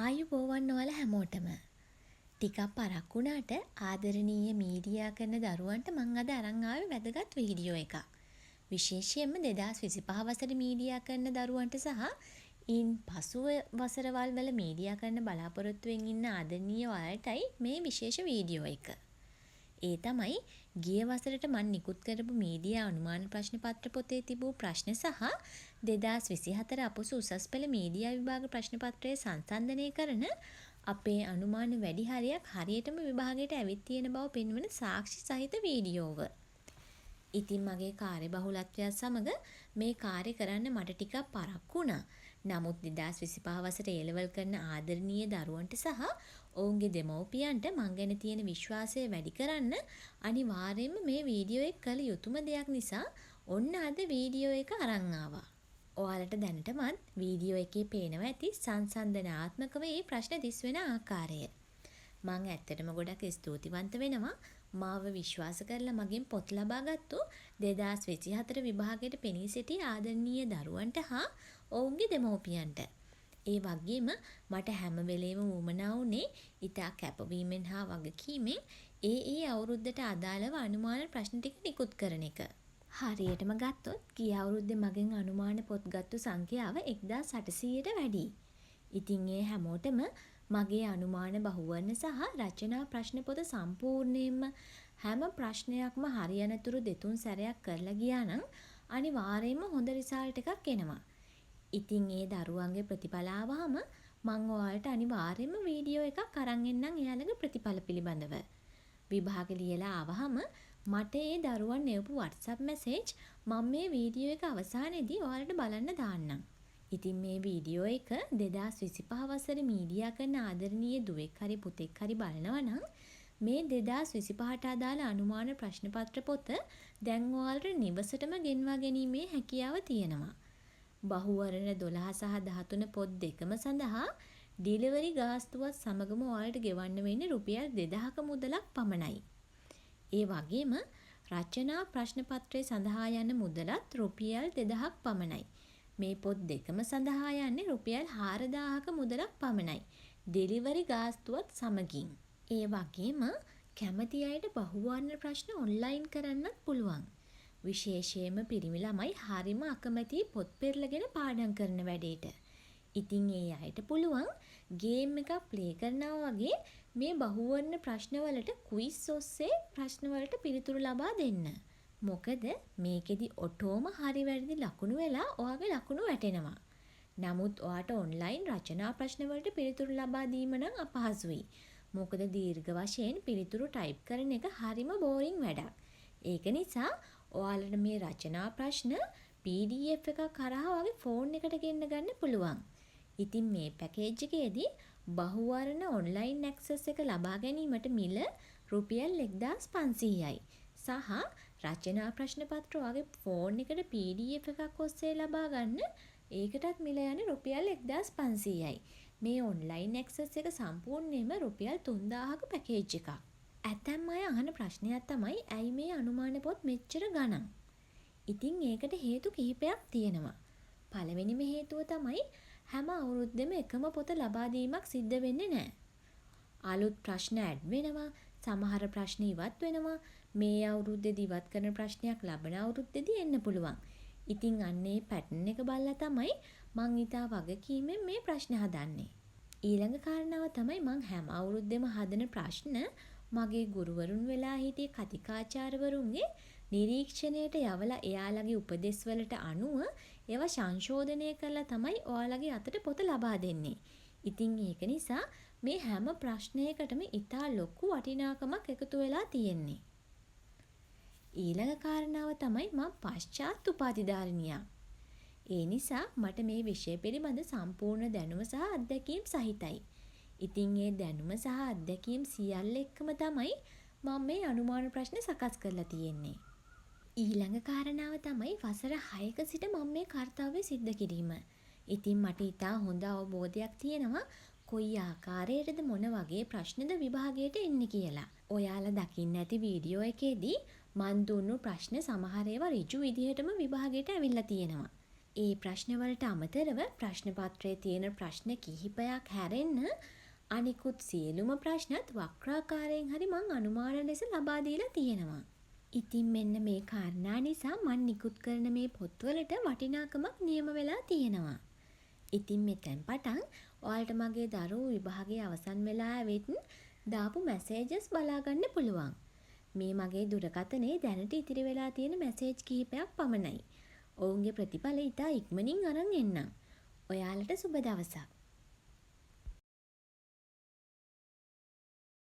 ආයුබෝවන් ඔයාලා හැමෝටම. ටිකක් පරක් වුණාට ආදරණීය මීඩියා කරන දරුවන්ට මං අද අරන් ආවේ වැදගත් වීඩියෝ එකක්. විශේෂයෙන්ම 2025 වසරේ මීඩියා කරන දරුවන්ට සහ ඉන් පසුව වසරවල් වල මීඩියා කරන්න බලාපොරොත්තුවෙන් ඉන්න ආදරණීය ඔයාලටයි මේ විශේෂ වීඩියෝ එක. ඒ තමයි ගිය වසරට මම නිකුත් කරපු මීඩියා අනුමාන ප්‍රශ්න පත්‍ර පොතේ තිබූ ප්‍රශ්න සහ 2024 අපුසු උසස් පෙළ මීඩියා විභාග ප්‍රශ්න පත්‍රයේ සංසන්දනය කරන අපේ අනුමාන වැඩි හරියක් හරියටම විභාගයට ඇවිත් තියෙන බව පෙන්වන සාක්ෂි සහිත වීඩියෝව. ඉතින් මගේ කාර්යබහුලත්වයත් සමග මේ කාර්ය කරන්න මට ටිකක් පරක් වුණා. නමුත් 2025 වසරේ A-level කරන ආදරණීය දරුවන්ට සහ ඔවුන්ගේ දෙමව්පියන්ට මං ගැන තියෙන විශ්වාසය වැඩි කරන්න අනිවාර්යයෙන්ම මේ වීඩියෝ එක කළ යුතුම දෙයක් නිසා ඔන්න අද වීඩියෝ එක අරන් ආවා. ඔයාලට දැනටමත් වීඩියෝ එකේ පේනවා ඇති සංසන්දනාත්මකව මේ ප්‍රශ්න 30 වෙන ආකාරය. මං ඇත්තටම ගොඩක් ස්තුතිවන්ත වෙනවා මාව විශ්වාස කරලා මගෙන් පොත් ලබාගත්තු 2024 විභාගයට පෙනී සිටි ආදරණීය දරුවන්ට හා ඔවුන්ගේ දෙමව්පියන්ට. ඒ වගේම මට හැම වෙලේම වුමනා වුණේ ඉතා කැපවීමෙන් හා වගකීමෙන් ඒ අවුරුද්දට අදාළව අනුමාන ප්‍රශ්න ටික නිකුත් කරන එක. හරියටම ගත්තොත් ගිය අවුරුද්දේ මගෙන් අනුමාන පොත් ගත්තු සංඛ්‍යාව 1800ට වැඩි. ඉතින් ඒ හැමෝටම මගේ අනුමාන බහුවර්ණ සහ රචනා ප්‍රශ්න පොත සම්පූර්ණයෙන්ම හැම ප්‍රශ්නයක්ම හරියනතුරු දෙතුන් සැරයක් කරලා ගියා නම් අනිවාර්යයෙන්ම හොඳ රිසල්ට් එකක් එනවා. ඉතින් ඒ දරුවන්ගේ ප්‍රතිඵල ආවහම මම ඔයාලට අනිවාර්යයෙන්ම වීඩියෝ එකක් අරන් එන්නම් එයාලගේ ප්‍රතිඵල පිළිබඳව. විභාග ලියලා ආවහම මට ඒ දරුවන් එවපු WhatsApp message මම මේ වීඩියෝ එක අවසානයේදී ඔයාලට බලන්න දාන්නම්. ඉතින් මේ වීඩියෝ එක 2025 වසරේ මීඩියා කරන ආදරණීය දුවෙක් හරි පුතෙක් හරි බලනවා නම් මේ 2025ට අදාළ අනුමාන ප්‍රශ්න පත්‍ර පොත දැන් ඔයාලට නිවසටම ගෙන්වා ගැනීමේ හැකියාව තියෙනවා. බහුවර්ණ 12 සහ 13 පොත් දෙකම සඳහා ඩිලිවරි ගාස්තුවත් සමගම ඔයාලට ගෙවන්න වෙන්නේ රුපියල් 2000ක මුදලක් පමණයි. ඒ වගේම රචනා ප්‍රශ්න පත්‍රය සඳහා යන මුදලත් රුපියල් 2000ක් පමණයි. මේ පොත් දෙකම සඳහා යන්නේ රුපියල් 4000ක මුදලක් පමණයි. ඩෙලිවරි ගාස්තුවත් සමගින්. ඒ වගේම කැමති අයට බහුවර්ණ ප්‍රශ්න ඔන්ලයින් කරන්නත් පුළුවන්. විශේෂයෙන්ම පිරිමි ළමයි හරිම අකමැති පොත් පෙරලගෙන පාඩම් කරන වැඩේට. ඉතින් ඒ අයට පුළුවන් ගේම් එකක් ප්ලේ කරනවා වගේ මේ බහුවර්ණ ප්‍රශ්නවලට ක්විස් ඔස්සේ ප්‍රශ්නවලට පිළිතුරු ලබා දෙන්න. මොකද මේකෙදි ඔටෝම හරි වැරදි ලකුණු වෙලා ඔයාගේ ලකුණු වැටෙනවා. නමුත් ඔයාට ඔන්ලයින් රචනා ප්‍රශ්නවලට පිළිතුරු ලබා දීම නම් අපහසුයි. මොකද දීර්ඝ වශයෙන් පිළිතුරු ටයිප් කරන එක හරිම බෝරින් වැඩක්. ඒක නිසා ඔයාලට මේ රචනා ප්‍රශ්න PDF එකක් කරා වගේ ෆෝන් එකට ගෙන්න ගන්න පුළුවන්. ඉතින් මේ පැකේජ් එකේදී බහුවර්ණ ඔන්ලයින් ඇක්සස් එක ලබා ගැනීමට මිල රුපියල් 1500යි. සහ රචනා ප්‍රශ්න පත්‍ර වගේ ෆෝන් එකට PDF එකක් ඔස්සේ ලබා ගන්න ඒකටත් මිල යන්නේ රුපියල් 1500යි. මේ ඔන්ලයින් ඇක්සස් එක සම්පූර්ණයෙන්ම රුපියල් 3000ක පැකේජ් එකක්. ඇතැම් අය අහන ප්‍රශ්නයක් තමයි ඇයි මේ අනුමාන පොත් මෙච්චර ගණන්? ඉතින් ඒකට හේතු කිහිපයක් තියෙනවා. පළවෙනිම හේතුව තමයි හැම අවුරුද්දෙම එකම පොත ලබා දීමක් සිද්ධ වෙන්නේ නැහැ. අලුත් ප්‍රශ්න ඇඩ් වෙනවා, සමහර ප්‍රශ්න ඉවත් වෙනවා. මේ අවුරුද්දේදී ඉවත් කරන ප්‍රශ්නයක් ලබන අවුරුද්දේදී එන්න පුළුවන්. ඉතින් අන්නේ පැටර්න් එක බලලා තමයි මං ඊටා වගකීමෙන් මේ ප්‍රශ්න හදන්නේ. ඊළඟ කාරණාව තමයි මං හැම අවුරුද්දෙම හදන ප්‍රශ්න මගේ ගුරුවරුන් වෙලා හිටිය කතිකාචාර්යවරුන්ගේ නිරීක්ෂණයට යවලා එයාලගේ උපදෙස් වලට අනුව ඒවා සංශෝධනය කරලා තමයි ඔයාලගේ අතට පොත ලබා දෙන්නේ. ඉතින් ඒක නිසා මේ හැම ප්‍රශ්නයකටම ඉතා ලොකු වටිනාකමක් එකතු වෙලා තියෙන්නේ. ඊළඟ කාරණාව තමයි මම පශ්චාත් උපාධිධාරිනියක්. ඒ නිසා මට මේ විෂය පිළිබඳ සම්පූර්ණ දැනුම සහ අත්දැකීම් සහිතයි. ඉතින් ඒ දැනුම සහ අත්දැකීම් සියල්ල එක්කම තමයි මම මේ අනුමාන ප්‍රශ්න සකස් කරලා තියෙන්නේ. ඊළඟ කාරණාව තමයි වසර 6ක සිට මම මේ කාර්යය සිද්ධ කිරීම. ඉතින් මට ඉතා හොඳ අවබෝධයක් තියෙනවා කොයි ආකාරයකටද මොන වගේ ප්‍රශ්නද විභාගයට එන්නේ කියලා. ඔයාලා දකින්න ඇති වීඩියෝ එකේදී මන් දුන්නු ප්‍රශ්න සමහර ඒවා ඍජු විදිහටම විභාගයට ඇවිල්ලා තියෙනවා. ඒ ප්‍රශ්නවලට අමතරව ප්‍රශ්න පත්‍රයේ තියෙන ප්‍රශ්න කිහිපයක් හැරෙන්න අනිකුත් සියලුම ප්‍රශ්නත් වක්‍රාකාරයෙන් හරි මං අනුමාන ලෙස ලබා දීලා තියෙනවා. ඉතින් මෙන්න මේ කාරණා නිසා මං නිකුත් කරන මේ පොත්වලට වටිනාකමක් නියම වෙලා තියෙනවා. ඉතින් මෙතැන් පටන් ඔයාලට මගේ දරුවෝ විභාගයේ අවසන් වෙලා ඇවිත් දාපු මැසේජස් බලාගන්න පුළුවන්. මේ මගේ දුරකථනයේ දැනට ඉතිරි වෙලා තියෙන මැසේජ් කිහිපයක් පමණයි. ඔවුන්ගේ ප්‍රතිඵල ඉතා ඉක්මනින් අරන් එන්නම්. ඔයාලට සුබ දවසක්.